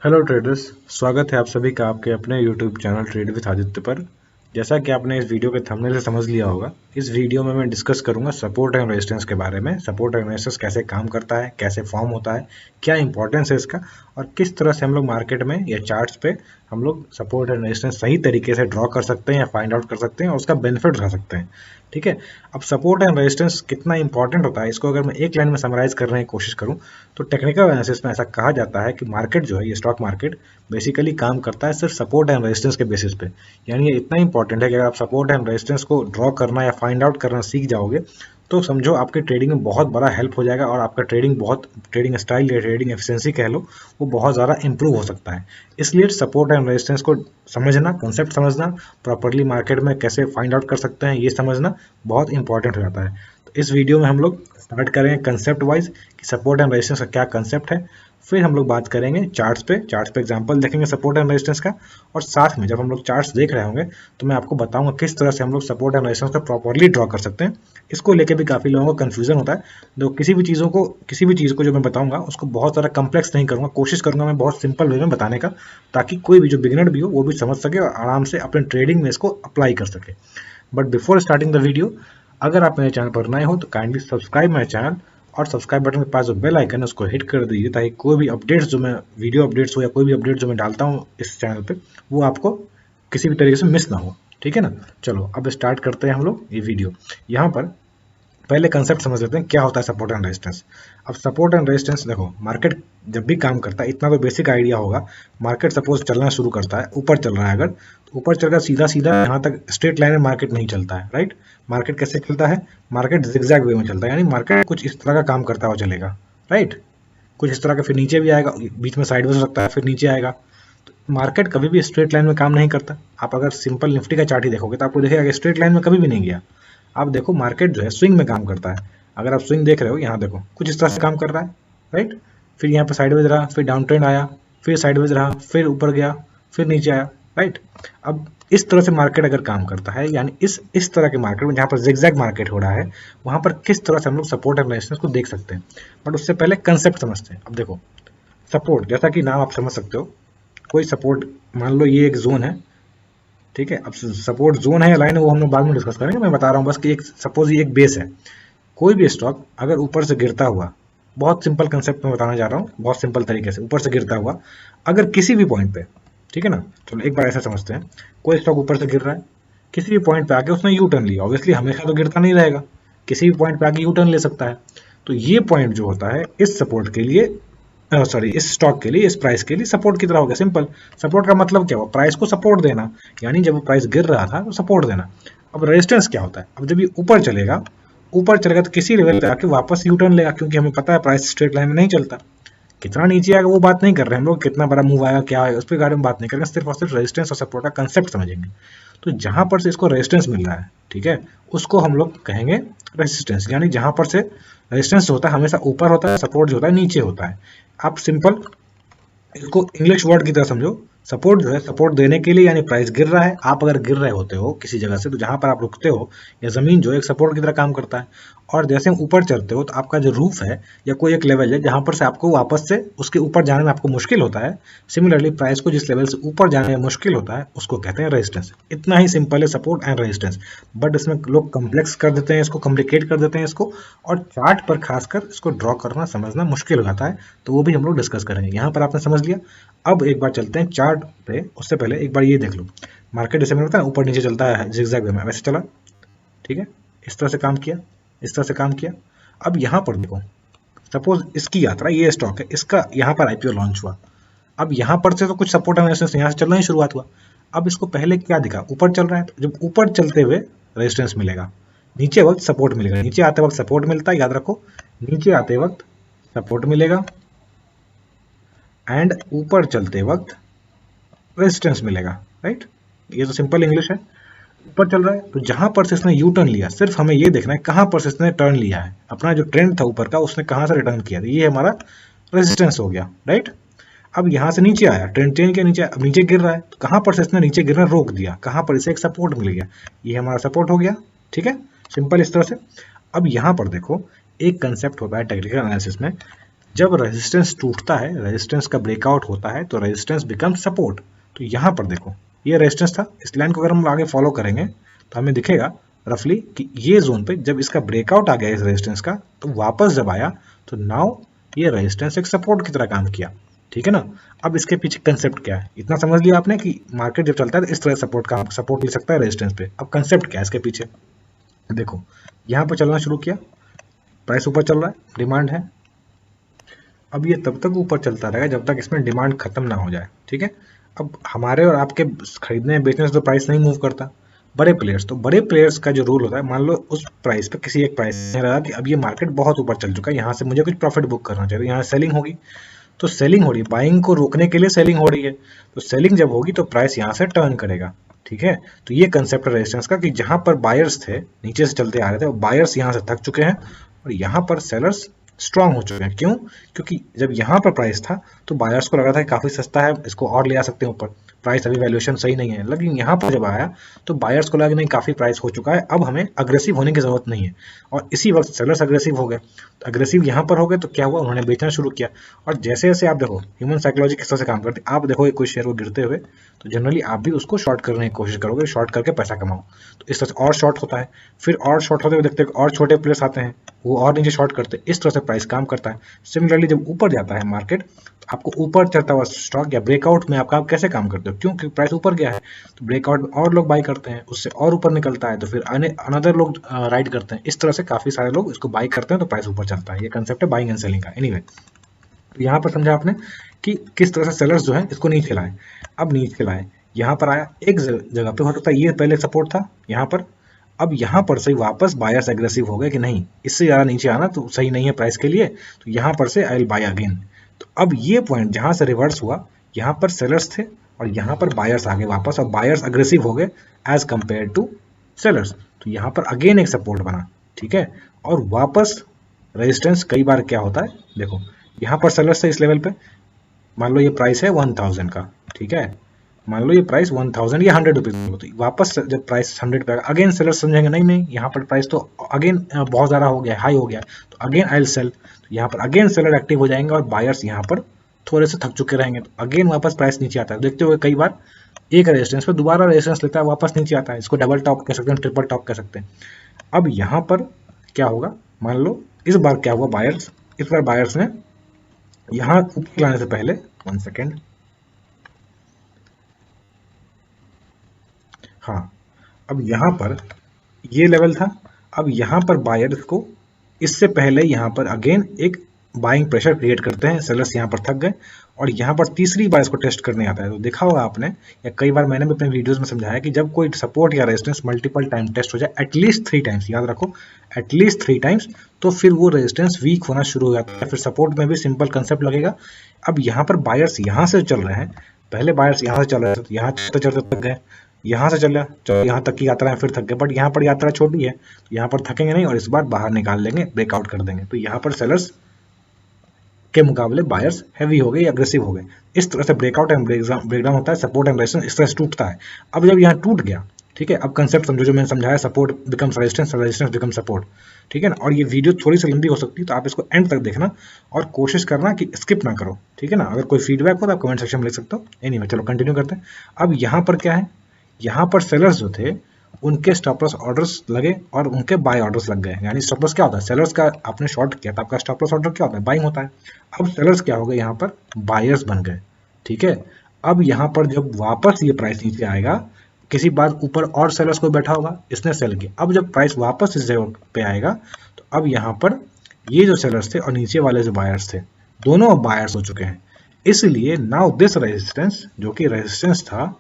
Hello traders. स्वागत है आप सभी का आपके अपने YouTube channel trade with Aditya पर। जैसा कि आपने इस वीडियो के थंबनेल से समझ लिया होगा, इस वीडियो में मैं डिस्कस करूंगा सपोर्ट एंड रेजिस्टेंस के बारे में। सपोर्ट एंड रेजिस्टेंस कैसे काम करता है, कैसे फॉर्म होता है, क्या इंपॉर्टेंस है इसका, और किस तरह से हम लोग मार्केट में या चार्ट्स पे हम लोग सपोर्ट एंड रेजिस्टेंस सही तरीके से ड्रॉ कर सकते हैं या फाइंड आउट कर सकते हैं और उसका बेनिफिट उठा सकते हैं। ठीक है। अब सपोर्ट एंड रेजिस्टेंस कितना इंपॉर्टेंट होता है, इसको अगर मैं एक लाइन में समराइज करने की कोशिश करूं तो टेक्निकल एनालिसिस में ऐसा कहा जाता है कि मार्केट जो है, ये स्टॉक मार्केट बेसिकली काम करता है सिर्फ सपोर्ट एंड रेजिस्टेंस के बेसिस पे। यानी ये इतना इंपॉर्टेंट है कि अगर आप सपोर्ट एंड रेजिस्टेंस को ड्रॉ करना या फाइंड आउट करना सीख जाओगे तो समझो आपके ट्रेडिंग में बहुत बड़ा हेल्प हो जाएगा और आपका ट्रेडिंग स्टाइल या ट्रेडिंग एफिशिएंसी कह लो, वो बहुत ज़्यादा इंप्रूव हो सकता है। इसलिए सपोर्ट एंड रेजिस्टेंस को समझना, कॉन्सेप्ट समझना, प्रॉपरली मार्केट में कैसे फाइंड आउट कर सकते हैं ये समझना बहुत इंपॉर्टेंट हो जाता है। तो इस वीडियो में हम लोग स्टार्ट करेंगे कंसेप्ट वाइज कि सपोर्ट एंड रेजिस्टेंस का क्या कंसेप्ट है। फिर हम लोग बात करेंगे चार्ट्स पे एग्जांपल देखेंगे सपोर्ट एंड रेजिस्टेंस का। और साथ में जब हम लोग चार्ट्स देख रहे होंगे तो मैं आपको बताऊंगा किस तरह से हम लोग सपोर्ट एंड रेजिस्टेंस को प्रॉपरली ड्रॉ कर सकते हैं। इसको लेके भी काफ़ी लोगों को कन्फ्यूजन होता है। तो किसी भी चीज़ को जो मैं बताऊंगा उसको बहुत ज़्यादा कम्प्लेक्स नहीं करूँगा, कोशिश करूँगा मैं बहुत सिंपल वे में बताने का, ताकि कोई भी जो बिगिनर भी हो वो भी समझ सके और आराम से अपने ट्रेडिंग में इसको अप्लाई कर सके। But before starting the video, अगर आप मेरे चैनल पर नए हो तो काइंडली सब्सक्राइब माई चैनल और सब्सक्राइब बटन के पास जो बेल आइकन है उसको हिट कर दीजिए, ताकि कोई भी अपडेट्स जो मैं वीडियो अपडेट्स हो या कोई भी अपडेट जो मैं डालता हूँ इस चैनल पे वो आपको किसी भी तरीके से मिस ना हो। ठीक है ना। चलो अब स्टार्ट करते हैं हम लोग ये वीडियो। यहाँ पर पहले कंसेप्ट समझ लेते हैं क्या होता है सपोर्ट एंड रेजिस्टेंस। अब सपोर्ट एंड रेजिस्टेंस देखो, मार्केट जब भी काम करता है इतना तो बेसिक आइडिया होगा। मार्केट सपोज चलना शुरू करता है, ऊपर चल रहा है, अगर तो ऊपर चलकर सीधा सीधा यहाँ तक स्ट्रेट लाइन में मार्केट नहीं चलता है, राइट। मार्केट कैसे चलता है? मार्केट जिगजैग वे में चलता है, यानी मार्केट कुछ इस तरह का काम करता हुआ चलेगा, राइट। कुछ इस तरह का, फिर नीचे भी आएगा, बीच में साइडवेज हो सकता है, फिर नीचे आएगा। मार्केट कभी भी स्ट्रेट लाइन में काम नहीं करता। आप अगर सिंपल निफ्टी का चार्ट ही देखोगे तो आपको दिखेगा कि स्ट्रेट लाइन में कभी भी नहीं गया। आप देखो मार्केट जो है स्विंग में काम करता है। अगर आप स्विंग देख रहे हो, यहाँ देखो कुछ इस तरह से काम कर रहा है, राइट। फिर यहाँ पर साइडवेज रहा, फिर डाउन ट्रेंड आया, फिर साइडवेज रहा, फिर ऊपर गया, फिर नीचे आया, राइट। अब इस तरह से मार्केट अगर काम करता है, यानी इस तरह के मार्केट में जहाँ पर जिगजैग मार्केट हो रहा है, वहाँ पर किस तरह से हम लोग सपोर्ट एंड रेजिस्टेंस को देख सकते हैं। बट उससे पहले कंसेप्ट समझते हैं। अब देखो सपोर्ट, जैसा कि नाम आप समझ सकते हो, कोई सपोर्ट, मान लो ये एक जोन है, ठीक है। अब सपोर्ट जोन है या लाइन है वो हम लोग बाद में डिस्कस करेंगे। मैं बता रहा हूँ बस कि एक सपोज ये एक बेस है। कोई भी स्टॉक अगर ऊपर से गिरता हुआ, बहुत सिंपल कंसेप्ट में बताना जा रहा हूँ, बहुत सिंपल तरीके से ऊपर से गिरता हुआ अगर किसी भी पॉइंट पे, ठीक है ना, चलो एक बार ऐसा समझते हैं, कोई स्टॉक ऊपर से गिर रहा है, किसी भी पॉइंट पे आके उसने यू टर्न लिया, ऑब्वियसली हमेशा तो गिरता नहीं रहेगा, किसी भी पॉइंट पे आके यू टर्न ले सकता है। तो ये पॉइंट जो होता है इस सपोर्ट के लिए, सॉरी इस स्टॉक के लिए, इस प्राइस के लिए सपोर्ट की तरह हो गया। सिंपल। सपोर्ट का मतलब क्या हुआ? प्राइस को सपोर्ट देना, यानी जब प्राइस गिर रहा था तो सपोर्ट देना। अब रेजिस्टेंस क्या होता है? अब जब ये ऊपर चलेगा तो किसी लेवल पे आके वापस यू टर्न लेगा, क्योंकि हमें पता है प्राइस स्ट्रेट लाइन में नहीं चलता। कितना नीचे आएगा वो बात नहीं कर रहे हैं हम लोग, कितना बड़ा मूव आएगा क्या आएगा उस पर बारे में बात नहीं करेंगे, सिर्फ और सिर्फ रेजिस्टेंस और सपोर्ट का कंसेप्ट समझेंगे। तो जहां पर से इसको रेजिस्टेंस मिल रहा है, ठीक है, उसको हम लोग कहेंगे रेजिस्टेंस। यानी जहां पर से रेजिस्टेंस होता है हमेशा ऊपर होता है, सपोर्ट जो होता है नीचे होता है। आप सिंपल इसको इंग्लिश वर्ड की तरह समझो। सपोर्ट जो है, सपोर्ट देने के लिए, यानी प्राइस गिर रहा है, आप अगर गिर रहे होते हो किसी जगह से तो जहां पर आप रुकते हो या जमीन जो है एक सपोर्ट की तरह काम करता है। और जैसे हम ऊपर चढ़ते हो तो आपका जो रूफ है या कोई एक लेवल है जहां पर से आपको वापस से उसके ऊपर जाने में आपको मुश्किल होता है, सिमिलरली प्राइस को जिस लेवल से ऊपर जाने में मुश्किल होता है उसको कहते हैं रेजिस्टेंस। इतना ही सिंपल है सपोर्ट एंड रेजिस्टेंस। बट इसमें लोग कम्प्लेक्स कर देते हैं, इसको कॉम्प्लिकेट कर देते हैं इसको, और चार्ट पर खासकर इसको ड्रॉ करना समझना मुश्किल हो जाता है। तो वो भी हम लोग डिस्कस करेंगे। यहाँ पर आपने समझ लिया। अब एक बार चलते हैं चार्ट पे। उससे पहले एक बार ये देख लो, मार्केट जैसे मैंने बताया ऊपर नीचे चलता है जिगजैग वे में, वैसे चला, ठीक है, इस तरह से काम किया, इस तरह से काम किया। अब यहाँ पर देखो, सपोज इसकी यात्रा, ये स्टॉक है, इसका यहाँ पर आईपीओ लॉन्च हुआ। अब यहाँ पर से तो कुछ सपोर्ट एनालिसिस यहाँ से चलना ही शुरुआत हुआ। अब इसको पहले क्या दिखा? ऊपर चल रहा है, तो जब ऊपर चलते हुए रेजिस्टेंस मिलेगा, नीचे वक्त सपोर्ट मिलेगा। नीचे आते वक्त सपोर्ट मिलता है, याद रखो, नीचे आते वक्त सपोर्ट मिलेगा एंड ऊपर चलते वक्त रेजिस्टेंस मिलेगा, राइट। ये तो सिंपल इंग्लिश है। ऊपर चल रहा है तो जहां पर से इसने यू टर्न लिया, सिर्फ हमें ये देखना है कहां पर से इसने टर्न लिया है, अपना जो ट्रेंड था ऊपर का उसने कहां से रिटर्न किया, ये हमारा रेजिस्टेंस हो गया, राइट। अब यहां से नीचे आया, ट्रेंड चेंज के नीचे, अब नीचे गिर रहा है तो कहां पर से इसने नीचे गिरना रोक दिया, कहां पर इसे एक सपोर्ट मिल गया, ये हमारा सपोर्ट हो गया, ठीक है, सिंपल इस तरह से। अब यहां पर देखो एक कंसेप्ट होता है टेक्निकल एनालिसिस में, जब रेजिस्टेंस टूटता है, रेजिस्टेंस का ब्रेकआउट होता है, तो रेजिस्टेंस बिकम सपोर्ट। तो यहाँ पर देखो ये रेजिस्टेंस था, इस लाइन को अगर हम आगे फॉलो करेंगे तो हमें दिखेगा रफली कि ये जोन पे जब इसका ब्रेकआउट आ गया इस रेजिस्टेंस का, तो वापस जब आया तो नाउ ये रेजिस्टेंस एक सपोर्ट की तरह काम किया, ठीक है ना। अब इसके पीछे कंसेप्ट क्या है, इतना समझ लिया आपने कि मार्केट जब चलता है तो इस तरह सपोर्ट ले सकता है रेजिस्टेंस पे। अब कंसेप्ट क्या है इसके पीछे, देखो यहाँ पर चलना शुरू किया, प्राइस ऊपर चल रहा है, डिमांड है। अब ये तब तक ऊपर चलता रहेगा जब तक इसमें डिमांड खत्म ना हो जाए, ठीक है। अब हमारे और आपके खरीदने बेचने से तो प्राइस नहीं मूव करता, बड़े प्लेयर्स, तो बड़े प्लेयर्स का जो रूल होता है, मान लो उस प्राइस पे किसी एक प्राइस में रहा कि अब ये मार्केट बहुत ऊपर चल चुका है, यहाँ से मुझे कुछ प्रॉफिट बुक करना चाहिए, यहाँ सेलिंग होगी, तो सेलिंग हो रही है, बाइंग को रोकने के लिए सेलिंग हो रही है, तो सेलिंग जब होगी तो प्राइस यहाँ से टर्न करेगा, ठीक है। तो ये कंसेप्ट है रेजिस्टेंस का कि जहां पर बायर्स थे नीचे से चलते आ रहे थे, बायर्स यहाँ से थक चुके हैं और यहाँ पर सेलर्स स्ट्रांग हो चुके हैं। क्यों? क्योंकि जब यहाँ पर प्राइस था तो बायर्स को लगा था कि काफी सस्ता है, इसको और ले आ सकते हैं ऊपर, प्राइस अभी वैल्यूएशन सही नहीं है, लेकिन यहाँ पर जब आया तो बायर्स को लगा कि नहीं काफी प्राइस हो चुका है, अब हमें अग्रेसिव होने की जरूरत नहीं है, और इसी वक्त सेलर्स अग्रेसिव हो गए। तो अग्रेसिव यहाँ पर हो गए तो क्या हुआ, उन्होंने बेचना शुरू किया। और जैसे जैसे आप देखो ह्यूमन साइकोलॉजी किस तरह से काम करती है, आप देखो कोई शेयर को गिरते हुए तो जनरली आप भी उसको शॉर्ट करने की कोशिश करोगे, शॉर्ट करके पैसा कमाओ, तो इस तरह से और शॉर्ट होता है, फिर और शॉर्ट होते हुए देखते हैं और छोटे प्लेयर्स आते हैं, वो और नीचे शॉर्ट करते हैं, इस तरह से प्राइस काम करता है। सिमिलरली जब ऊपर जाता है मार्केट, तो आपको ऊपर चलता हुआ स्टॉक या ब्रेकआउट में आपका आप कैसे काम करते हो, क्योंकि प्राइस ऊपर गया है तो ब्रेकआउट में और लोग बाई करते हैं, उससे और ऊपर निकलता है तो फिर अनदर लोग राइड करते हैं, इस तरह से काफी सारे लोग इसको बाई करते हैं तो प्राइस ऊपर चलता है। ये कंसेप्ट है बाइंग एंड सेलिंग का। एनीवे, तो यहाँ पर समझा आपने कि किस तरह से सेलर्स जो है इसको नीचे लाए। अब नीचे लाए, यहाँ पर आया, एक जगह पे हो सकता है ये पहले सपोर्ट था यहाँ पर, अब यहाँ पर से वापस बायर्स एग्रेसिव हो गए कि नहीं इससे ज़्यादा नीचे आना तो सही नहीं है प्राइस के लिए, तो यहाँ पर से आई विल बाय अगेन। तो अब ये पॉइंट जहाँ से रिवर्स हुआ, यहाँ पर सेलर्स थे और यहाँ पर बायर्स आ गए वापस, और बायर्स अग्रेसिव हो गए एज कंपेयर टू सेलर्स, तो यहाँ पर अगेन एक सपोर्ट बना, ठीक है। और वापस रेजिस्टेंस कई बार क्या होता है, देखो यहाँ पर सेलर्स थे इस लेवल पे, मान लो ये प्राइस है 1000 का, ठीक है, मान लो ये प्राइस 1000 या 100 रुपीज, तो वापस जब प्राइस 100 पे अगेन सेलर समझेंगे नहीं नहीं यहाँ पर प्राइस तो अगेन बहुत ज़्यादा हो गया, हाई हो गया, तो अगेन आई विल सेल, तो यहाँ पर अगेन सेलर एक्टिव हो जाएंगे और बायर्स यहाँ पर थोड़े से थक चुके रहेंगे, तो अगेन वापस प्राइस नीचे आता है। देखते हुए कई बार एक रेजिस्टेंस पे दोबारा रेजिस्टेंस लेता है, वापस नीचे आता है, इसको डबल टॉप कह सकते हैं, ट्रिपल टॉप कह सकते हैं। अब यहाँ पर क्या होगा, मान लो इस बार क्या हुआ, बायर्स इस बार बायर्स ने यहाँ ऊपर लाने से पहले 1 सेकेंड, हाँ, अब यहाँ पर ये लेवल था, अब यहाँ पर बायर्स को इससे पहले यहाँ पर अगेन एक बाइंग प्रेशर क्रिएट करते हैं, सेलर्स यहाँ पर थक गए और यहाँ पर तीसरी बार इसको टेस्ट करने आता है। तो देखा होगा आपने या कई बार मैंने भी अपने वीडियोस में समझाया कि जब कोई सपोर्ट या रेजिस्टेंस मल्टीपल टाइम टेस्ट हो जाए, एटलीस्ट 3 टाइम्स, याद रखो एटलीस्ट 3 टाइम्स, तो फिर वो रेजिस्टेंस वीक होना शुरू हो जाता है। फिर सपोर्ट में भी सिंपल कंसेप्ट लगेगा। अब यहाँ पर बायर्स यहाँ से चल रहे हैं, पहले बायर्स यहाँ से चल रहे थे, तो यहाँ चलते चलते थक गए, यहाँ से चल यहाँ तक की यात्रा है, फिर थक गए, बट यहाँ पर यात्रा छोटी है तो यहाँ पर थकेंगे नहीं और इस बार बाहर निकाल लेंगे, ब्रेकआउट कर देंगे, तो यहाँ पर सेलर्स के मुकाबले बायर्स हैवी हो गए या अग्रेसिव हो गए। इस तरह से ब्रेकआउट एंड ब्रेकडाउन होता है, सपोर्ट एंड रेजिस्टेंस इस तरह से टूटता है। अब जब यहाँ टूट गया, ठीक है, अब कंसेप्ट समझो जो मैंने समझाया, support becomes resistance, resistance becomes support, ठीक है ना। और ये वीडियो थोड़ी सी लंबी हो सकती है तो आप इसको एंड तक देखना और कोशिश करना कि स्किप ना करो, ठीक है ना। अगर कोई फीडबैक हो तो आप कमेंट सेक्शन में लिख सकते हो। एनीवे, चलो कंटिन्यू करते हैं। अब यहाँ पर क्या है, यहाँ पर सेलर्स जो थे उनके स्टॉप लॉस ऑर्डर्स लगे और उनके बाय ऑर्डर्स लग गए। यानी स्टॉप लॉस क्या होता है, सेलर्स का आपने शॉर्ट किया तो आपका स्टॉप लॉस ऑर्डर क्या होता है, बाइंग होता है। अब सेलर्स क्या हो गए, यहाँ पर बायर्स बन गए, ठीक है। अब यहाँ पर जब वापस ये प्राइस नीचे आएगा, किसी बात ऊपर और सेलर्स को बैठा होगा, इसने सेल किया, अब जब प्राइस वापस इस जगह पे आएगा तो अब यहाँ पर ये जो सेलर्स थे और नीचे वाले जो बायर्स थे, दोनों अब बायर्स हो चुके हैं। इसलिए नाउ दिस रेजिस्टेंस, जो कि रेजिस्टेंस था,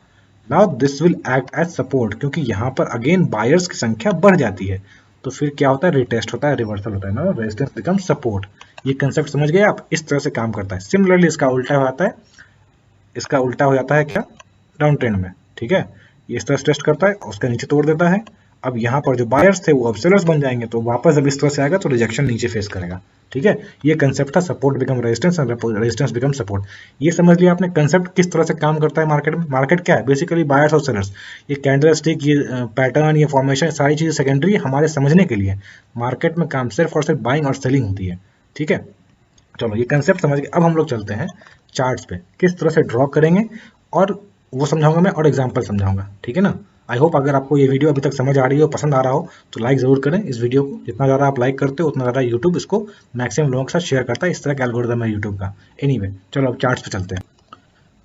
now this will act as support, क्योंकि यहाँ पर अगेन बायर्स की संख्या बढ़ जाती है, तो फिर क्या होता है, रिटेस्ट होता है, रिवर्सल होता है ना, रेजिस्टेंस बिकम सपोर्ट। ये कंसेप्ट समझ गए आप, इस तरह से काम करता है। सिमिलरली इसका उल्टा हो जाता है, इसका उल्टा हो जाता है क्या, डाउन ट्रेंड में, ठीक है, ये इस तरह से टेस्ट करता है, उसका नीचे तोड़ देता है। अब यहाँ पर जो बायर्स थे वो अब सेलर्स बन जाएंगे, तो वापस जब इस तरह से आएगा तो रिजेक्शन नीचे फेस करेगा, ठीक है। ये कंसेप्ट था support become resistance and resistance become support. ये समझ लिया आपने कंसेप्ट किस तरह से काम करता है मार्केट में। मार्केट क्या है, बेसिकली बायर्स और सेलर्स। ये कैंडल स्टिक, ये पैटर्न, ये फॉर्मेशन, सारी चीजें सेकेंडरी हमारे समझने के लिए। मार्केट में काम सिर्फ और सिर्फ बाइंग और सेलिंग होती है, ठीक है। चलो ये कंसेप्ट समझ गए। अब हम लोग चलते हैं चार्ट्स पे, किस तरह से ड्रॉ करेंगे और वो समझाऊंगा मैं और एग्जांपल समझाऊंगा, ठीक है ना। आई होप अगर आपको ये वीडियो अभी तक समझ आ रही हो, पसंद आ रहा हो, तो लाइक जरूर करें इस वीडियो को। जितना ज़्यादा आप लाइक करते हो उतना ज़्यादा यूट्यूब इसको मैक्सिमम लोगों के साथ शेयर करता है। इस तरह का एल्गोरिदम है यूट्यूब का। एनीवे चलो अब चार्ट्स पे चलते हैं।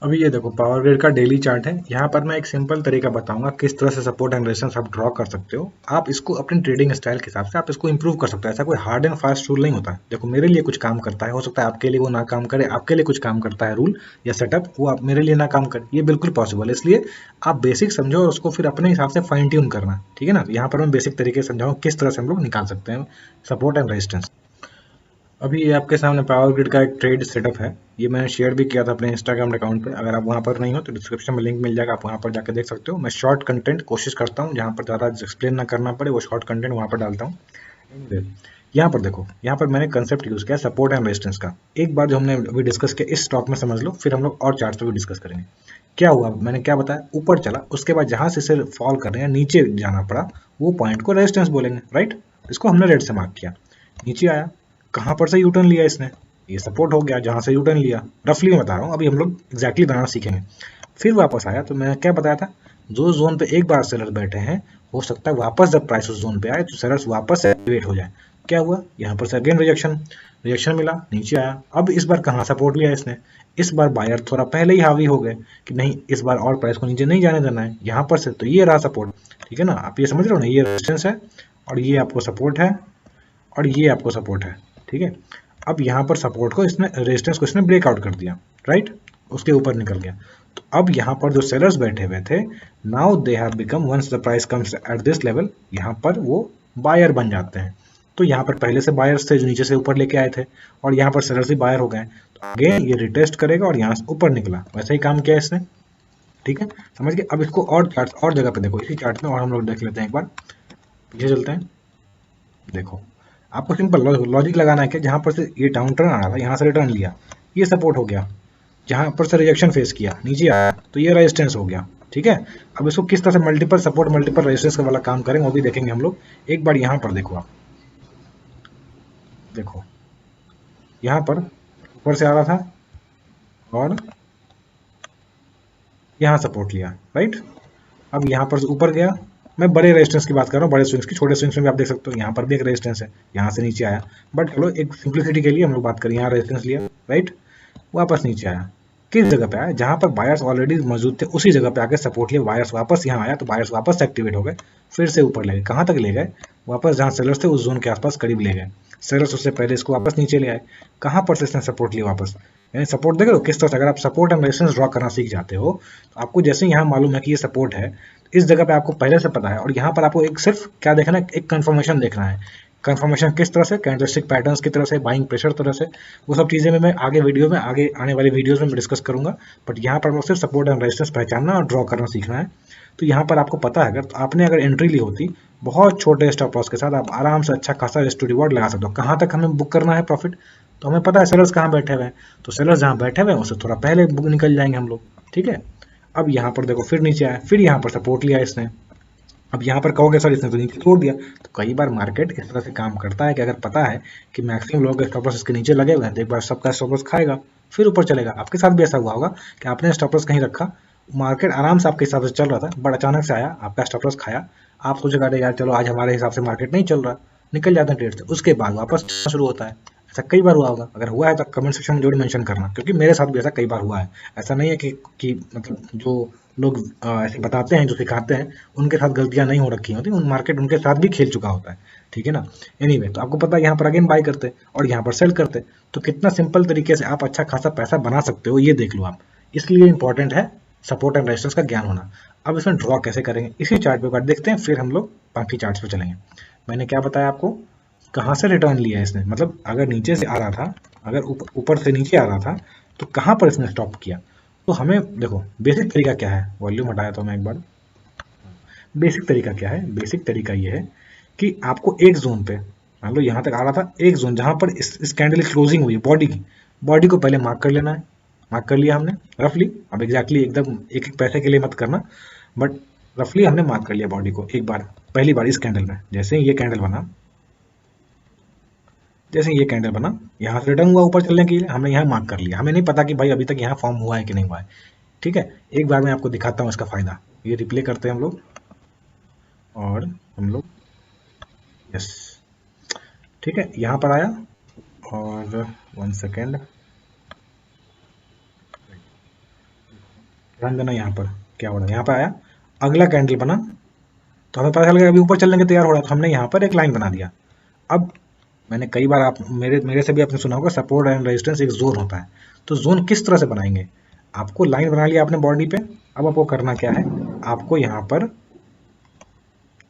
अभी ये देखो पावर ग्रिड का डेली चार्ट है। यहाँ पर मैं एक सिंपल तरीका बताऊंगा किस तरह से सपोर्ट एंड रेजिस्टेंस आप ड्रॉ कर सकते हो। आप इसको अपने ट्रेडिंग स्टाइल के हिसाब से आप इसको इंप्रूव कर सकते हो। ऐसा कोई हार्ड एंड फास्ट रूल नहीं होता है। देखो मेरे लिए कुछ काम करता है, हो सकता है आपके लिए वो ना काम करे, आपके लिए कुछ काम करता है रूल या सेटअप, वो आप मेरे लिए ना काम करे, ये बिल्कुल पॉसिबल है। इसलिए आप बेसिक समझो और उसको फिर अपने हिसाब से फाइन ट्यून करना, ठीक है ना। यहाँ पर मैं बेसिक तरीके से समझाऊँ किस तरह से हम लोग निकाल सकते हैं सपोर्ट एंड रेजिस्टेंस। अभी ये आपके सामने पावर ग्रिड का एक ट्रेड सेटअप है। ये मैंने शेयर भी किया था अपने इंस्टाग्राम अकाउंट पे। अगर आप वहाँ पर नहीं हो तो डिस्क्रिप्शन में लिंक मिल जाएगा, आप वहाँ पर जाकर देख सकते हो। मैं शॉर्ट कंटेंट कोशिश करता हूँ जहाँ पर ज़्यादा एक्सप्लेन ना करना पड़े, वो शॉर्ट कंटेंट वहाँ पर डालता हूँ। Anyway, यहाँ पर देखो, यहाँ पर मैंने कंसेप्ट यूज़ किया सपोर्ट एंड रेजिस्टेंस का। एक बार जो हमने अभी डिस्कस किया इस स्टॉक में समझ लो, फिर हम लोग और चार्ट्स पे भी डिस्कस करेंगे। क्या हुआ, मैंने क्या बताया, ऊपर चला, उसके बाद जहाँ से इसे फॉल कर रहे हैं नीचे जाना पड़ा, वो पॉइंट को रेजिस्टेंस बोलेंगे, राइट। इसको हमने रेड से मार्क किया। नीचे आया, कहाँ पर से यूटर्न लिया इसने, ये सपोर्ट हो गया जहाँ से यूटर्न लिया। रफली मैं बता रहा हूँ, अभी हम लोग एग्जैक्टली बनाना सीखेंगे। फिर वापस आया तो मैंने क्या बताया था, जो जोन पे एक बार सेलर बैठे हैं, हो सकता है वापस जब प्राइस उस जोन पे आए तो सेलर्स वापस से एक्टिवेट हो जाए। क्या हुआ, यहाँ पर से अगेन रिजेक्शन, रिजेक्शन मिला, नीचे आया। अब इस बार कहाँ सपोर्ट लिया इसने, इस बार बायर थोड़ा पहले ही हावी हो गए कि नहीं इस बार और प्राइस को नीचे नहीं जाने देना है, यहाँ पर से तो ये रहा सपोर्ट, ठीक है ना। आप ये समझ रहे हो ना, ये रेजिस्टेंस है और ये आपको सपोर्ट है और ये आपको सपोर्ट है, ठीक है। अब यहाँ पर सपोर्ट को इसने, रेजिस्टेंस को इसने ब्रेकआउट कर दिया, राइट, उसके ऊपर निकल गया। तो अब यहाँ पर जो सेलर्स बैठे हुए थे, now they have become, once the price comes at this level, यहाँ पर वो बायर बन जाते हैं। तो यहाँ पर पहले से बायर्स थे जो नीचे से ऊपर लेके आए थे, और यहाँ पर सेलर्स भी बायर हो गए। तो अगेन ये रिटेस्ट करेगा और यहाँ से ऊपर निकला, वैसे ही काम किया इसने, ठीक है, समझ गए। अब इसको और चार्ट और जगह पे देखो, इसी चार्ट में और हम लोग देख लेते हैं। एक बार पीछे चलते हैं। देखो आपको सिंपल लॉजिक लगाना है कि जहाँ पर से ये डाउन टर्न आ रहा था, यहाँ से रिटर्न लिया, ये सपोर्ट हो गया, जहाँ पर से रिजेक्शन फेस किया नीचे आया तो ये रेजिस्टेंस हो गया, ठीक है। अब इसको किस तरह से मल्टीपल सपोर्ट मल्टीपल रेजिस्टेंस का वाला काम करेंगे वो भी देखेंगे हम लोग। एक बार यहाँ पर देखो, आप देखो यहाँ पर ऊपर से आ रहा था और यहाँ सपोर्ट लिया, राइट। अब यहाँ पर ऊपर गया, मैं बड़े रेजिस्टेंस की बात कर रहा हूँ, बड़े स्विंग्स की। छोटे स्विंग्स में भी आप देख सकते हो यहाँ पर भी एक रेजिस्टेंस है, यहाँ से नीचे आया, बट चलो एक सिंप्लिसिटी के लिए हम लोग बात करें, यहाँ रेजिस्टेंस लिया, राइट, वापस नीचे आया। किस जगह पे आया, जहाँ पर बायर्स ऑलरेडी मौजूद थे उसी जगह पे आके सपोर्ट लिया, बायर्स वापस यहाँ आया तो बायर्स वापस एक्टिवेट हो गए, फिर से ऊपर ले गए। कहाँ तक ले गए, वापस जहाँ सेलर्स थे उस जोन के आसपास करीब ले गए। सेलर्स उससे पहले इसको वापस नीचे ले आए, कहाँ पर से इसने सपोर्ट लिया वापस, यानी सपोर्ट देख लो किस तरह से। अगर आप सपोर्ट एंड रेजिस्टेंस ड्रॉ करना सीख जाते हो तो आपको जैसे ही यहाँ मालूम है कि ये सपोर्ट है, इस जगह पे आपको पहले से पता है, और यहाँ पर आपको एक सिर्फ क्या देखना है, एक कंफर्मेशन देखना है। कंफर्मेशन किस तरह से, कैंडलस्टिक पैटर्न्स की तरह से, बाइंग प्रेशर तरह से, वो सब चीज़ें मैं आगे वीडियो में, आगे आने वाली वीडियोस में मैं डिस्कस करूंगा। बट यहाँ पर आपको सिर्फ सपोर्ट एंड रेजिस्टेंस पहचानना और ड्रॉ करना सीखना है। तो यहाँ पर आपको पता है, अगर तो आपने अगर एंट्री ली होती बहुत छोटे स्टॉप लॉस के साथ, आप आराम से अच्छा खासा रिस्क टू रिवॉर्ड लगा सकते हो। कहाँ तक हमें बुक करना है प्रॉफिट, तो हमें पता है सेलर्स कहाँ बैठे हुए हैं, तो सेलर्स जहाँ बैठे हुए हैं उससे थोड़ा पहले बुक निकल जाएंगे हम लोग, ठीक है। अब यहाँ पर देखो फिर नीचे आया, फिर यहाँ पर सपोर्ट लिया इसने। अब यहाँ पर कहोगे सर इसने तो नीचे छोड़ दिया, तो कई बार मार्केट इस तरह से काम करता है कि अगर पता है कि मैक्सिमम लोगों के स्टॉप लॉस इसके नीचे लगे हुए हैं तो एक बार सबका स्टॉप लॉस खाएगा, फिर ऊपर चलेगा। आपके साथ भी ऐसा हुआ होगा कि आपने स्टॉप लॉस कहीं रखा, मार्केट आराम से आपके हिसाब से चल रहा था, बट अचानक से आया, आपका स्टॉप लॉस खाया, आप सोचेगा अरे यार चलो आज हमारे हिसाब से मार्केट नहीं चल रहा, निकल जाते हैं ट्रेड से, उसके बाद वापस शुरू होता है। ऐसा कई बार हुआ होगा, अगर हुआ है तो कमेंट सेक्शन में जरूर मेंशन करना, क्योंकि मेरे साथ भी ऐसा कई बार हुआ है। ऐसा नहीं है कि मतलब जो लोग ऐसे बताते हैं, जो सिखाते हैं, उनके साथ गलतियां नहीं हो रखी होती, उन मार्केट उनके साथ भी खेल चुका होता है, ठीक है ना। एनीवे, तो आपको पता है यहाँ पर अगेन बाय करते और यहाँ पर सेल करते, तो कितना सिंपल तरीके से आप अच्छा खासा पैसा बना सकते हो, ये देख लो आप। इसलिए इंपॉर्टेंट है सपोर्ट एंड रेजिस्टेंस का ज्ञान होना। अब इसमें ड्रॉ कैसे करेंगे, इसी चार्ट पे देखते हैं, फिर हम लोग बाकी चार्ट्स पे चलेंगे। मैंने क्या बताया आपको, कहाँ से रिटर्न लिया इसने, मतलब अगर नीचे से आ रहा था, अगर ऊपर से नीचे आ रहा था तो कहाँ पर इसने स्टॉप किया। तो हमें देखो बेसिक तरीका क्या है, वॉल्यूम हटाया तो मैं एक बार, बेसिक तरीका क्या है, बेसिक तरीका ये है कि आपको एक जोन पे, मान लो यहाँ तक आ रहा था, एक जोन जहाँ पर इस कैंडल की क्लोजिंग हुई बॉडी की, बॉडी को पहले मार्क कर लेना है। मार्क कर लिया हमने रफली, अब एग्जैक्टली एकदम एक एक पैसे के लिए मत करना, बट रफली हमने मार्क कर लिया बॉडी को एक बार, पहली बार इस कैंडल में। जैसे ही ये कैंडल बना, जैसे ये कैंडल बना, यहाँ से रिटर्न हुआ ऊपर चलने के लिए, हमने यहाँ मार्क कर लिया, हमें नहीं पता कि भाई अभी तक यहाँ फॉर्म हुआ है कि नहीं हुआ है। ठीक है, एक बार मैं आपको दिखाता हूँ इसका फायदा। ये रिप्ले करते हैं हम लोग, और हम लोग यस, ठीक है, यहाँ पर आया, और 1 सेकेंड ध्यान देना, यहाँ पर क्या हो रहा है, यहाँ पर आया, अगला कैंडल बना, तो हमें पता चल गया अभी ऊपर चलने के तैयार हो रहा है, तो हमने यहाँ पर एक लाइन बना दिया। अब मैंने कई बार आप मेरे से भी आपने सुना होगा सपोर्ट एंड रेजिस्टेंस एक जोन होता है। तो जोन किस तरह से बनाएंगे, आपको लाइन बना लिया आपने बॉडी पे, अब आपको करना क्या है, आपको यहाँ पर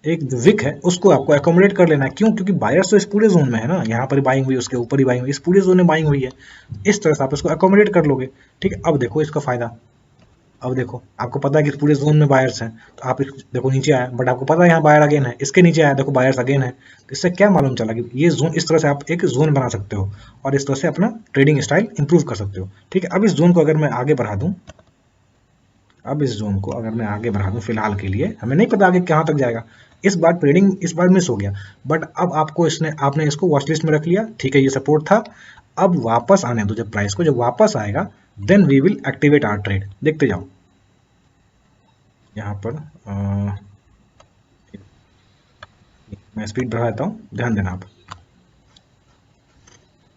एक विक है उसको आपको एकोमोडेट कर लेना है। क्यों, क्योंकि बायर्स तो इस पूरे जोन में है ना, यहाँ पर बाइंग हुई, उसके ऊपर ही बाइंग हुई, इस पूरे जोन में बाइंग हुई है, इस तरह से आप इसको एकोमोडेट कर लोगे। ठीक है, अब देखो इसका फायदा, अब देखो आपको पता है कि पूरे जोन में बायर्स हैं, तो आप देखो नीचे आया, बट आपको पता है यहाँ बायर अगेन है, इसके नीचे आया देखो बायर्स अगेन है, तो इससे क्या मालूम चला कि ये जोन, इस तरह से आप एक जोन बना सकते हो और इस तरह से अपना ट्रेडिंग स्टाइल इंप्रूव कर सकते हो। ठीक है, अब इस जोन को अगर मैं आगे बढ़ा दूं, अब इस जोन को अगर मैं आगे बढ़ा दूं, फिलहाल के लिए हमें नहीं पता आगे कहाँ तक जाएगा, इस बार ट्रेडिंग इस बार मिस हो गया, बट अब आपको आपने इसको वॉच लिस्ट में रख लिया। ठीक है, ये सपोर्ट था, अब वापस आने दो, जब प्राइस को जब वापस आएगा then we will activate our trade. देखते जाओ यहाँ पर मैं स्पीड बढ़ा देता हूँ, ध्यान देना आप,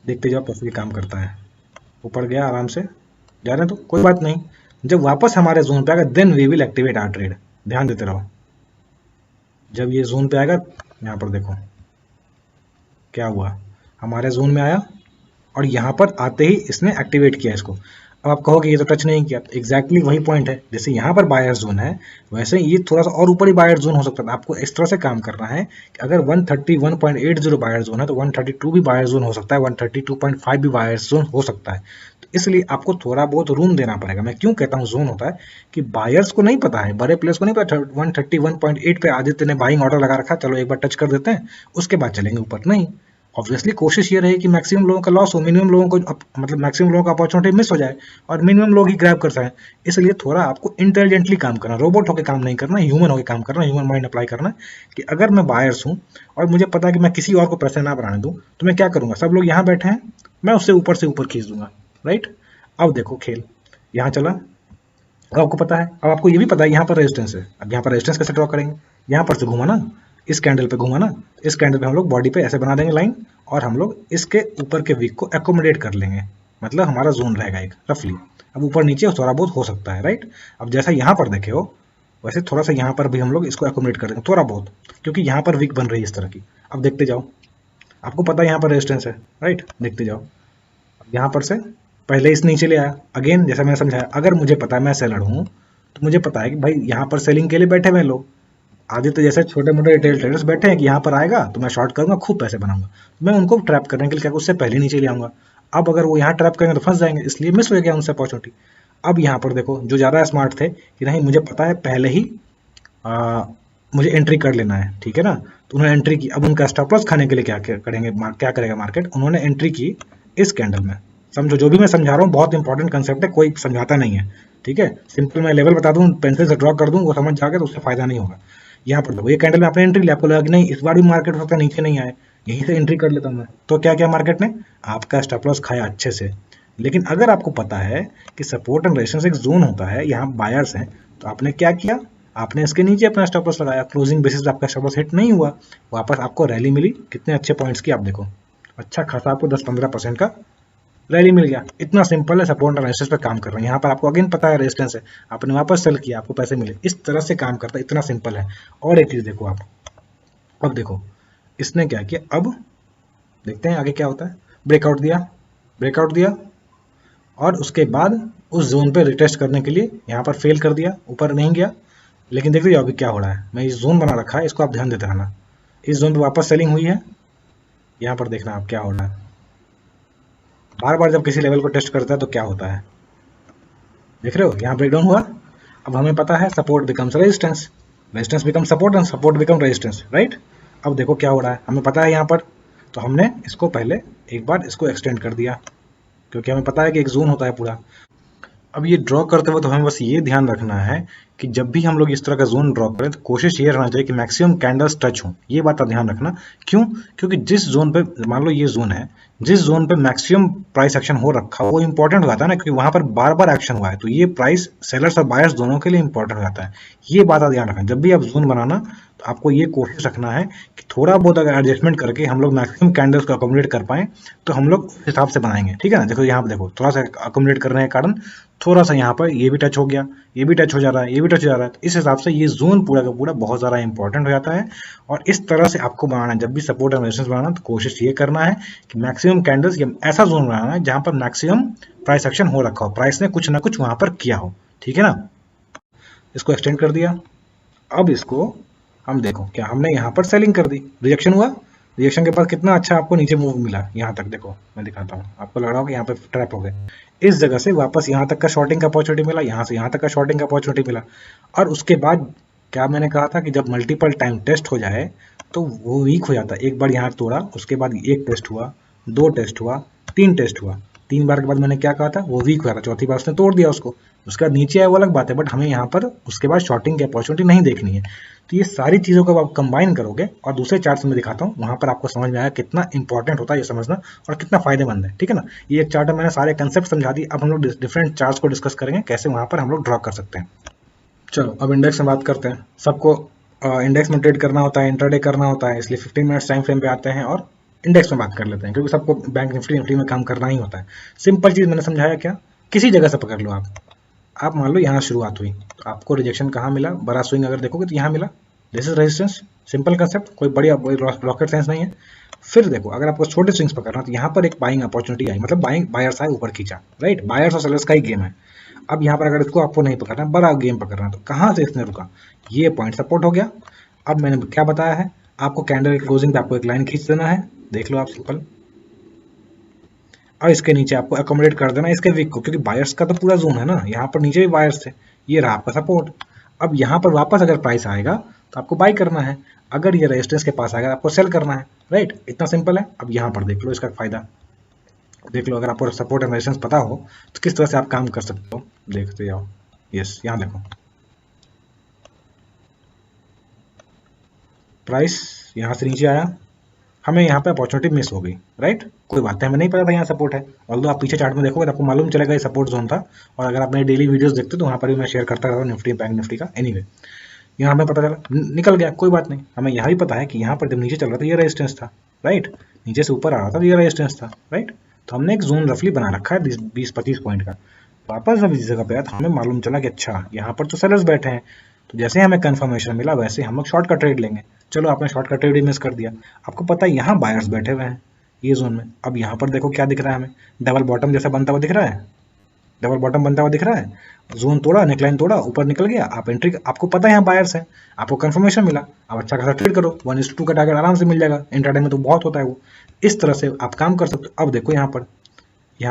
देखते जाओ कैसे ये काम करता है। ऊपर गया आराम से जा रहे हैं तो कोई बात नहीं, जब वापस हमारे जोन पे आएगा then we will activate our trade. ध्यान देते रहो, जब ये जोन पे आएगा, यहाँ पर देखो क्या हुआ, हमारे जोन में आया और यहाँ पर आते ही इसने एक्टिवेट किया इसको। अब आप कहोगे ये तो टच नहीं किया, एग्जैक्टली वही पॉइंट है, जैसे यहाँ पर बायर जोन है वैसे ये थोड़ा सा और ऊपर ही बायर जोन हो सकता है। आपको इस तरह से काम करना है कि अगर 131.80 बायर जोन है तो 132 भी बायर जोन हो सकता है, 132.5 भी बायर जोन हो सकता है। तो इसलिए आपको थोड़ा बहुत रूम देना पड़ेगा। मैं क्यों कहता हूँ जोन होता है कि बायर्स को नहीं पता है, बड़े प्लेयर्स को नहीं पता 131.8 पे आदित्य ने बाइंग ऑर्डर लगा रखा, चलो एक बार टच कर देते हैं उसके बाद चलेंगे ऊपर, नहीं। ऑब्वियसली कोशिश ये रहे कि मैक्सिमम लोगों का लॉस हो, मिनिमम लोगों को मतलब मैक्सिमम लोगों का अपॉर्चुनिटी मिस हो जाए और मिनिमम लोग ही ग्रैब कर सकें। इसलिए थोड़ा आपको इंटेलिजेंटली काम करना, रोबोट होकर काम नहीं करना, ह्यूमन होकर काम करना, ह्यूमन माइंड अप्लाई करना कि अगर मैं बायर्स हूँ और मुझे पता है कि मैं किसी और को पैसे ना बनाने दूँ तो मैं क्या करूँगा, सब लोग यहाँ बैठे हैं, मैं उससे ऊपर खींच दूंगा, राइट। अब देखो खेल यहाँ चला, अब आपको पता है, अब आपको ये भी पता है यहाँ पर रेजिस्टेंस है, अब यहाँ पर रेजिस्टेंस कैसे ड्रॉ करेंगे, यहाँ पर से घूमा ना, इस कैंडल पे घूमा ना, इस कैंडल पे हम लोग बॉडी पे ऐसे बना देंगे लाइन और हम लोग इसके ऊपर के वीक को एकोमोडेट कर लेंगे, मतलब हमारा जोन रहेगा एक रफली। अब ऊपर नीचे थोड़ा बहुत हो सकता है, राइट। अब जैसा यहाँ पर देखे हो वैसे थोड़ा सा यहाँ पर भी हम लोग इसको एकोमोडेट कर देंगे थोड़ा बहुत, क्योंकि यहाँ पर वीक बन रही है इस तरह की। अब देखते जाओ, आपको पता है यहाँ पर रेजिस्टेंस है, राइट, देखते जाओ। अब यहाँ पर से पहले इस नीचे ले आया, अगेन जैसा मैंने समझाया, अगर मुझे पता है मैं सेलर हूँ तो मुझे पता है कि भाई यहाँ पर सेलिंग के लिए बैठे हुए लोग, आदित्य जैसे छोटे मोटे रिटेल ट्रेडर्स बैठे हैं कि यहाँ पर आएगा तो मैं शॉर्ट करूंगा, खूब पैसे बनाऊंगा, मैं उनको ट्रैप करने के लिए क्या उससे पहले नीचे ले आऊंगा। अब अगर वो यहाँ ट्रैप करेंगे तो फंस जाएंगे, इसलिए मिस हो गया उनसे अपॉर्चुनिटी। अब यहाँ पर देखो जो ज़्यादा स्मार्ट थे कि नहीं मुझे पता है पहले ही मुझे एंट्री कर लेना है, ठीक है ना, तो उन्होंने एंट्री की। अब उनका स्टॉप लॉस खाने के लिए क्या करेंगे, क्या करेगा मार्केट, उन्होंने एंट्री की इस कैंडल में। समझो जो भी मैं समझा रहा हूँ बहुत इंपॉर्टेंट कंसेप्ट है, कोई समझाता नहीं है, ठीक है, सिंपल मैं लेवल बता दूँ, पेंसिल से ड्रॉ कर दूँ, वो समझ जाएगा तो उससे फायदा नहीं होगा। यहाँ पर देखो ये कैंडल में आपने एंट्री लिया, आपको लगा कि नहीं इस बार भी मार्केट हो सकता है नीचे नहीं आए, यहीं से एंट्री कर लेता हूँ मैं, तो क्या क्या मार्केट ने आपका स्टॉप लॉस खाया अच्छे से। लेकिन अगर आपको पता है कि सपोर्ट एंड रेजिस्टेंस एक जोन होता है, यहाँ बायर्स हैं, तो आपने क्या किया, आपने इसके नीचे अपना स्टॉप लॉस लगाया, क्लोजिंग बेसिस आपका स्टॉप लॉस हिट नहीं हुआ, वापस आपको रैली मिली, कितने अच्छे पॉइंट्स की आप देखो, अच्छा खासा आपको 10-15% का रैली मिल गया। इतना सिंपल है, सपोर्ट एंड रेजिस्टेंस पे काम कर रहे हैं। यहाँ पर आपको अगेन पता है रेजिस्टेंस है, आपने वापस सेल किया, आपको पैसे मिले, इस तरह से काम करता है, इतना सिंपल है। और एक चीज देखो आप, अब देखो इसने क्या किया, अब देखते हैं आगे क्या होता है। ब्रेकआउट दिया, ब्रेकआउट दिया और उसके बाद उस जोन पे रिटेस्ट करने के लिए यहाँ पर फेल कर दिया, ऊपर नहीं गया। लेकिन देखते जाओ अभी क्या हो रहा है, मैं इस जोन बना रखा है, इसको आप ध्यान देते रहना। इस जोन पे वापस सेलिंग हुई है, यहाँ पर देखना आप क्या हो रहा है। बार बार जब किसी लेवल को टेस्ट करता है तो क्या होता है, देख रहे हो, यहाँ ब्रेकडाउन हुआ। अब हमें पता है support becomes resistance, resistance become support and support become resistance, right. अब देखो क्या हो रहा है, हमें पता है यहाँ पर, तो हमने इसको पहले एक बार इसको एक्सटेंड कर दिया, क्योंकि हमें पता है कि एक जोन होता है पूरा। अब ये ड्रॉ करते वक्त तो हमें बस ये ध्यान रखना है कि जब भी हम लोग इस तरह का जोन ड्रॉ करें तो कोशिश ये रहना चाहिए कि मैक्सिमम कैंडल्स टच हो। ये बात का ध्यान रखना। क्यों? क्योंकि जिस जोन पे मान लो ये जोन है, जिस जोन पे मैक्सिमम प्राइस एक्शन हो रखा वो इंपॉर्टेंट हो जाता है ना, क्योंकि वहां पर बार बार एक्शन हुआ है, तो ये प्राइस सेलर्स और बायर्स दोनों के लिए इंपॉर्टेंट हो जाता है। ये बात का ध्यान रखना। जब भी आप जोन बनाना तो आपको ये कोशिश रखना है कि थोड़ा बहुत अगर एडजस्टमेंट करके हम लोग मैक्सिमम कैंडल्स को अकोमोडेट कर पाए तो हम लोग उस हिसाब से बनाएंगे। ठीक है ना? देखो यहाँ पे देखो, थोड़ा सा अकोमोडेट करने के कारण थोड़ा सा यहाँ पर ये भी टच हो गया, ये भी टच हो जा रहा है, ये भी टच हो जा रहा है। तो इस हिसाब से ये जोन पूरा का पूरा बहुत ज़्यादा इंपॉर्टेंट हो जाता है। और इस तरह से आपको बनाना है, जब भी सपोर्ट एंड रेजिस्टेंस बनाना तो कोशिश ये करना है कि मैक्सिमम कैंडल्स या ऐसा जोन बनाना है जहाँ पर मैक्सिमम प्राइस एक्शन हो रखा हो, प्राइस ने कुछ ना कुछ वहाँ पर किया हो। ठीक है ना? इसको एक्सटेंड कर दिया। अब इसको हम देखो, क्या हमने यहाँ पर सेलिंग कर दी, रिजेक्शन हुआ, रिजेक्शन के बाद कितना अच्छा आपको नीचे मूव मिला। यहाँ तक देखो, मैं दिखाता हूँ, आपको लग रहा होगा यहाँ पे ट्रैप हो गए। इस जगह से वापस यहाँ तक का शॉर्टिंग का अपॉर्चुनिटी मिला, यहाँ से यहाँ तक का शॉर्टिंग का अपॉर्चुनिटी मिला। और उसके बाद क्या मैंने कहा था कि जब मल्टीपल टाइम टेस्ट हो जाए तो वो वीक हो जाता है। एक बार यहाँ तोड़ा, उसके बाद एक टेस्ट हुआ, दो टेस्ट हुआ, तीन टेस्ट हुआ, 3 बार के बाद मैंने क्या कहा था, वो वीक हुआ था, चौथी बार उसने तोड़ दिया उसको। उसके बाद नीचे आया वो अलग बात है, बट हमें यहाँ पर उसके बाद शॉर्टिंग की अपॉर्चुनिटी नहीं देखनी है। तो ये सारी चीज़ों को आप कंबाइन करोगे और दूसरे चार्ट में दिखाता हूँ, वहाँ पर आपको समझ में आया कितना इंपॉर्टेंट होता है ये समझना और कितना फायदेमंद है। ठीक है ना? ये एक चार्ट में मैंने सारे कंसेप्ट समझा दी। अब हम लोग डिफरेंट चार्ट्स को डिस्कस करेंगे कैसे वहाँ पर हम लोग ड्रॉ कर सकते हैं। चलो अब इंडेक्स में बात करते हैं। सबको इंडेक्स में ट्रेड करना होता है, इंट्राडे करना होता है, इसलिए 15 मिनट्स टाइम फ्रेम पे आते हैं और इंडेक्स में बात कर लेते हैं, क्योंकि सबको बैंक निफ्टी में काम करना ही होता है। सिंपल चीज़ मैंने समझाया क्या, किसी जगह से पकड़ लो आप मान लो यहाँ शुरुआत हुई तो आपको रिजेक्शन कहाँ मिला, बड़ा स्विंग अगर देखोगे तो यहाँ मिला, this is resistance. Simple concept, कोई बढ़िया रॉकेट साइंस नहीं है। फिर देखो, अगर आपको छोटे स्विंग्स पकड़ना तो यहाँ पर एक बाइंग अपॉर्चुनिटी आई, मतलब बायर्स आए, ऊपर खींचा, राइट? बायर्स और सेलर्स का ही गेम है। अब यहाँ पर अगर इसको आपको नहीं पकड़ना, बड़ा गेम पकड़ना, तो कहाँ से इसने रुका, ये पॉइंट सपोर्ट हो गया। अब मैंने क्या बताया है आपको, कैंडल क्लोजिंग पे आपको एक लाइन खींच देना है, देख लो आप सिंपल, और इसके नीचे आपको अकोमोडेट कर देना इसके वीक को, क्योंकि बायर्स का तो पूरा जोन है ना, यहाँ पर नीचे भी बायर्स थे, ये रहा आपका सपोर्ट। अब यहाँ पर वापस अगर प्राइस आएगा तो आपको बाई करना है, अगर ये रेजिस्टेंस के पास आएगा आपको सेल करना है, राइट? इतना सिंपल है। अब यहाँ पर देख लो इसका फायदा, देख लो, अगर आपको सपोर्ट एंड रेजिस्टेंस पता हो तो किस तरह से आप काम कर सकते हो, देखते जाओ। यस, यहाँ देखो, प्राइस यहाँ से नीचे आया, हमें यहाँ पे अपॉर्चुनिटी मिस हो गई, राइट? कोई बात है, हमें नहीं पता था यहाँ सपोर्ट है। ऑल्दो आप पीछे चार्ट में देखोगे तो आपको मालूम चलेगा ये सपोर्ट जोन था, और अगर आप मेरी डेली वीडियोस देखते तो वहाँ पर भी मैं शेयर करता रहता हूँ निफ्टी बैंक निफ्टी का। एनीवे, यहाँ हमें पता चला, निकल गया, कोई बात नहीं। हमें यहाँ भी पता है कि यहाँ पर जब नीचे चल रहा था ये रेजिस्टेंस था, राइट? नीचे से ऊपर आ रहा था तो ये रेजिस्टेंस था, राइट? तो हमने एक जोन रफली बना रखा है 20-25 पॉइंट का। वापस जब इस जगह पे आया तो हमें मालूम चला कि अच्छा यहाँ पर तो सेलर्स बैठे हैं, तो जैसे हमें कंफर्मेशन मिला वैसे हम लोग शॉर्ट का ट्रेड लेंगे। चलो, आपने शॉर्ट का ट्रेड ही मिस कर दिया। आपको पता है यहाँ बायर्स बैठे हुए हैं ये जोन में। अब यहाँ पर देखो क्या दिख रहा है हमें, डबल बॉटम जैसा बनता हुआ दिख रहा है, डबल बॉटम बनता हुआ दिख रहा है। जोन तोड़ा, नेकलाइन तोड़ा, ऊपर निकल गया, आप एंट्री, आपको पता है यहाँ बायर्स है, आपको कंफर्मेशन मिला, आप अच्छा खासा ट्रेड करो, 1:2 का टारगेट आराम से मिल जाएगा। इंट्राडे में तो बहुत होता है वो। इस तरह से आप काम कर सकते हो। अब देखो यहाँ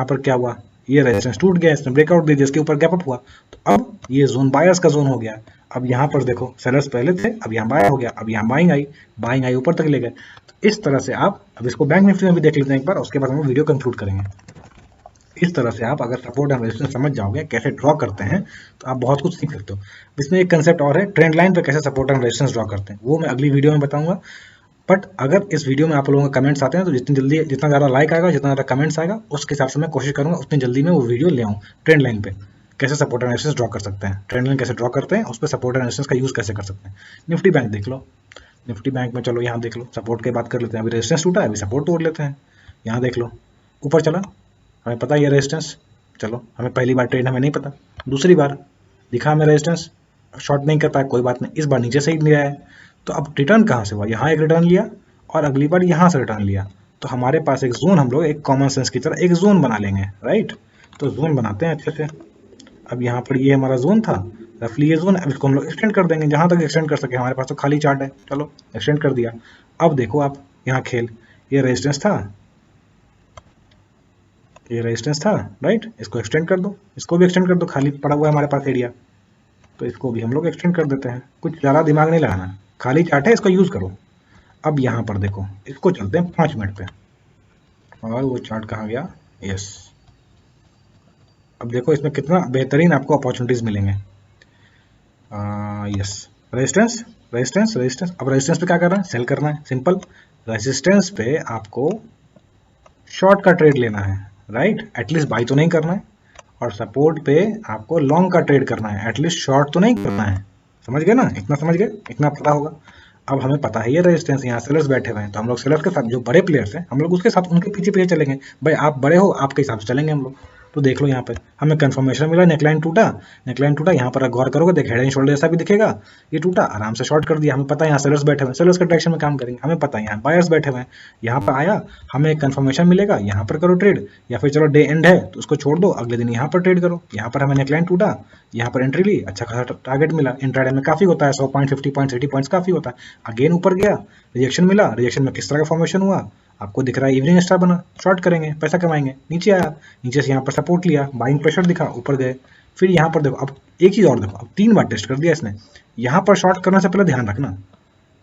पर क्या हुआ, ये रेजिस्टेंस टूट गया, इसने ब्रेकआउट दे दिया, इसके ऊपर गैप अप हुआ, तो अब ये जोन बायर्स का जोन हो गया। अब यहाँ पर देखो, सेलर्स पहले थे, अब यहाँ बाय हो गया, अब यहाँ बाइंग आई ऊपर तक ले गए। तो इस तरह से आप, अब इसको बैंक निफ्टी में भी देख लेते हैं एक बार, उसके बाद हम वीडियो कंक्लूड करेंगे। इस तरह से आप अगर सपोर्ट एंड रेजिस्टेंस समझ जाओगे कैसे ड्रॉ करते हैं तो आप बहुत कुछ सीख सकते हो। इसमें एक कंसेप्ट और है, ट्रेंड लाइन पे कैसे सपोर्ट एंड रेजिस्टेंस ड्रॉ करते हैं, वो मैं अगली वीडियो में बताऊंगा। बट अगर इस वीडियो में आप लोगों के कमेंट्स आते हैं तो जितनी जल्दी, जितना ज़्यादा लाइक आएगा, जितना ज़्यादा कमेंट्स आएगा, उसके हिसाब से मैं कोशिश करूँगा उतनी जल्दी में वो वीडियो ले आऊँ। ट्रेंड लाइन पे कैसे सपोर्ट एंड रेजिस्टेंस ड्रॉ कर सकते हैं, ट्रेंड लाइन कैसे ड्रॉ करते हैं, उस पर सपोर्ट एंड रेजिस्टेंस का यूज़ कैसे कर सकते हैं। निफ्टी बैंक देख लो, निफ्टी बैंक में चलो यहाँ देख लो, सपोर्ट की बात कर लेते हैं, अभी रेजिस्टेंस टूटा है, अभी सपोर्ट तोड़ लेते हैं। यहाँ देख लो, ऊपर चला, हमें पता है ये रेजिस्टेंस, चलो हमें पहली बार ट्रेड हमें नहीं पता, दूसरी बार दिखा हमें रेजिस्टेंस, शॉर्ट नहीं कर पाया, कोई बात नहीं, इस बार नीचे से ही लिया है। तो अब रिटर्न कहाँ से हुआ, यहाँ एक रिटर्न लिया और अगली बार यहाँ से रिटर्न लिया, तो हमारे पास एक जोन, हम लोग एक कॉमन सेंस की तरह एक जोन बना लेंगे, राइट? तो जोन बनाते हैं अच्छे से। अब यहाँ पर ये हमारा जोन था रफली, ये जोन, अब इसको हम लोग एक्सटेंड कर देंगे जहाँ तक एक्सटेंड कर सके, हमारे पास तो खाली चार्ट है, चलो एक्सटेंड कर दिया। अब देखो आप यहाँ खेल, ये रेजिस्टेंस था, ये रेजिस्टेंस था, राइट? इसको एक्सटेंड कर दो, इसको भी एक्सटेंड कर दो, खाली पड़ा हुआ है हमारे पास एरिया, तो इसको भी हम लोग एक्सटेंड कर देते हैं। कुछ ज़्यादा दिमाग नहीं लगाना, खाली चार्ट है, इसको यूज़ करो। अब यहाँ पर देखो, इसको चलते हैं 5 मिनट पे, और वो चार्ट कहाँ गया, यस, अब देखो इसमें कितना बेहतरीन आपको अपॉर्चुनिटीज मिलेंगे। Yes, resistance resistance resistance. अब रेजिस्टेंस पे क्या करना है? सेल करना है, सिंपल। रेजिस्टेंस पे आपको शॉर्ट का ट्रेड लेना है, राइट, एटलीस्ट बाई तो नहीं करना है। और सपोर्ट पे आपको लॉन्ग का ट्रेड करना है, एटलीस्ट शॉर्ट तो नहीं करना है। समझ गए ना? इतना समझ गए, इतना पता होगा। अब हमें पता है ये रेजिस्टेंस, यहाँ सेलर्स बैठे हुए हैं, तो हम लोग सेलर्स के साथ, जो बड़े प्लेयर्स हैं, हम लोग उसके साथ उनके पीछे पीछे चलेंगे। भाई आप बड़े हो, आपके हिसाब से चलेंगे हम लोग। तो देख लो यहाँ पे हमें कंफर्मेशन मिला, नेकलाइन टूटा, नेकलाइन टूटा। यहाँ पर गौर करोगे देख हेड एंड शोल्डर जैसा भी दिखेगा, ये टूटा, आराम से शॉर्ट कर दिया। हमें पता है यहाँ सेलर्स बैठे हुए हैं, सेलर्स के डायरेक्शन में काम करेंगे। हमें पता है यहाँ बायर्स बैठे हुए हैं, यहाँ पर आया, हमें कंफर्मेशन मिलेगा, यहाँ पर करो ट्रेड, या फिर चलो डे एंड है तो उसको छोड़ दो, अगले दिन यहाँ पर ट्रेड करो। यहाँ पर हमें नेकलाइन टूटा, यहाँ पर एंट्री ली, अच्छा खासा टारगेट मिला। इंट्राडे में काफी होता है, 100 पॉइंट, 50 पॉइंट, 80 पॉइंट्स काफी होता है। अगेन ऊपर गया, रिजेक्शन मिला, रिजेक्शन में किस तरह का फॉर्मेशन हुआ आपको दिख रहा है, इवनिंग स्टार बना, शॉर्ट करेंगे, पैसा कमाएंगे। नीचे आया, नीचे से यहाँ पर सपोर्ट लिया, बाइंग प्रेशर दिखा, ऊपर गए। फिर यहाँ पर देखो, अब एक चीज और देखो, अब 3 बार टेस्ट कर दिया इसने। यहाँ पर शॉर्ट करने से पहले ध्यान रखना,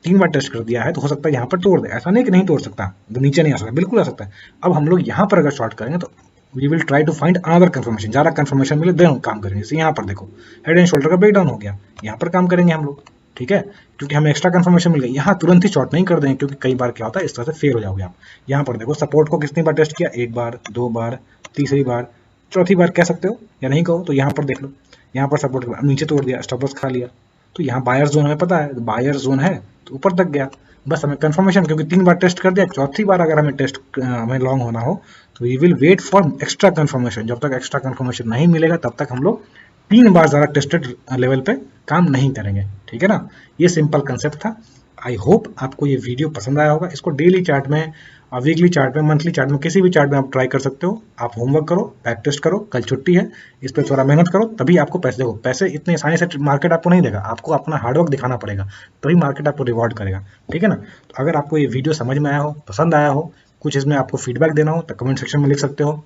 3 बार टेस्ट कर दिया है तो हो सकता है यहाँ पर तोड़ दे, ऐसा नहीं कि नहीं तोड़ सकता, नीचे नहीं आ सकता, बिल्कुल आ सकता है। अब हम लोग यहाँ पर अगर शॉर्ट करेंगे तो we will try to find another confirmation, ज़्यादा कंफर्मेशन मिले देन काम करेंगे। जैसे यहाँ पर देखो हेड एंड शोल्डर का ब्रेक डाउन हो गया, यहाँ पर काम करेंगे हम लोग, ठीक है, क्योंकि हमें एक्स्ट्रा कंफर्मेशन मिल गई। यहाँ तुरंत ही शॉर्ट नहीं कर देंगे, क्योंकि कई बार क्या होता है इस तरह से फेल हो जाओगे आप। यहाँ पर देखो सपोर्ट को कितनी बार टेस्ट किया, 1 बार, 2 बार, तीसरी बार, चौथी बार कह सकते हो या नहीं कहो। तो यहाँ पर देख लो, यहाँ पर सपोर्ट नीचे तोड़ दिया, स्टॉप लॉस खा लिया। तो यहाँ बायर जोन हमें पता है, बायर जोन है तो ऊपर तक गया। बस हमें कंफर्मेशन, क्योंकि 3 बार टेस्ट कर दिया, चौथी बार अगर हमें टेस्ट हमें लॉन्ग होना हो तो we will wait for extra confirmation. जब तक एक्स्ट्रा कंफर्मेशन नहीं मिलेगा तब तक हम लोग 3 बार ज़्यादा टेस्टेड लेवल पे काम नहीं करेंगे, ठीक है ना। ये सिंपल कंसेप्ट था। आई होप आपको ये वीडियो पसंद आया होगा। इसको डेली चार्ट में, वीकली चार्ट में, मंथली चार्ट में, किसी भी चार्ट में आप ट्राई कर सकते हो। आप होमवर्क करो, बैक टेस्ट करो, कल छुट्टी है, इस पर थोड़ा मेहनत करो, तभी आपको पैसे देखो। पैसे इतने आसानी से मार्केट आपको नहीं देगा, आपको अपना हार्डवर्क दिखाना पड़ेगा, तभी मार्केट आपको रिवॉर्ड करेगा, ठीक है ना। तो अगर आपको ये वीडियो समझ में आया हो, पसंद आया हो, कुछ इसमें आपको फीडबैक देना हो तो कमेंट सेक्शन में लिख सकते हो।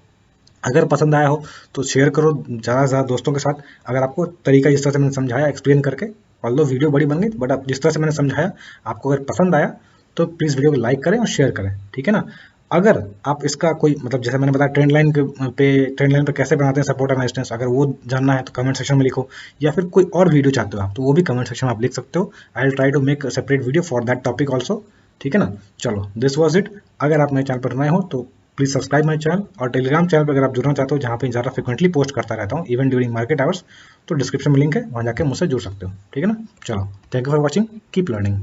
अगर पसंद आया हो तो शेयर करो ज़्यादा से ज़्यादा दोस्तों के साथ। अगर आपको तरीका जिस तरह से मैंने समझाया एक्सप्लेन करके, ऑल्दो वीडियो बड़ी बन गई, बट आप जिस तरह से मैंने समझाया आपको अगर पसंद आया तो प्लीज़ वीडियो को लाइक करें और शेयर करें, ठीक है ना। अगर आप इसका कोई मतलब जैसे मैंने बताया ट्रेंड लाइन पे कैसे बनाते हैं सपोर्ट एंड रेजिस्टेंस, अगर वो जानना है तो कमेंट सेक्शन में लिखो, या फिर कोई और वीडियो चाहते हो आप तो वो भी कमेंट सेक्शन में आप लिख सकते हो। I will try to make separate video for that topic also, ठीक है ना। चलो दिस वॉज इट। अगर आप मेरे चैनल पर नए हो तो प्लीज़ सब्सक्राइब माई चैनल, और टेलीग्राम चैनल पर अगर आप जुड़ना चाहते हो जहाँ पे ज़्यादा फ्रिक्वेंटली पोस्ट करता रहता हूँ इवन ड्यूरिंग मार्केट आवर्स, तो डिस्क्रिप्शन में लिंक है, वहाँ जाके मुझसे जुड़ सकते हो, ठीक है ना। चलो, thank you for watching, keep learning.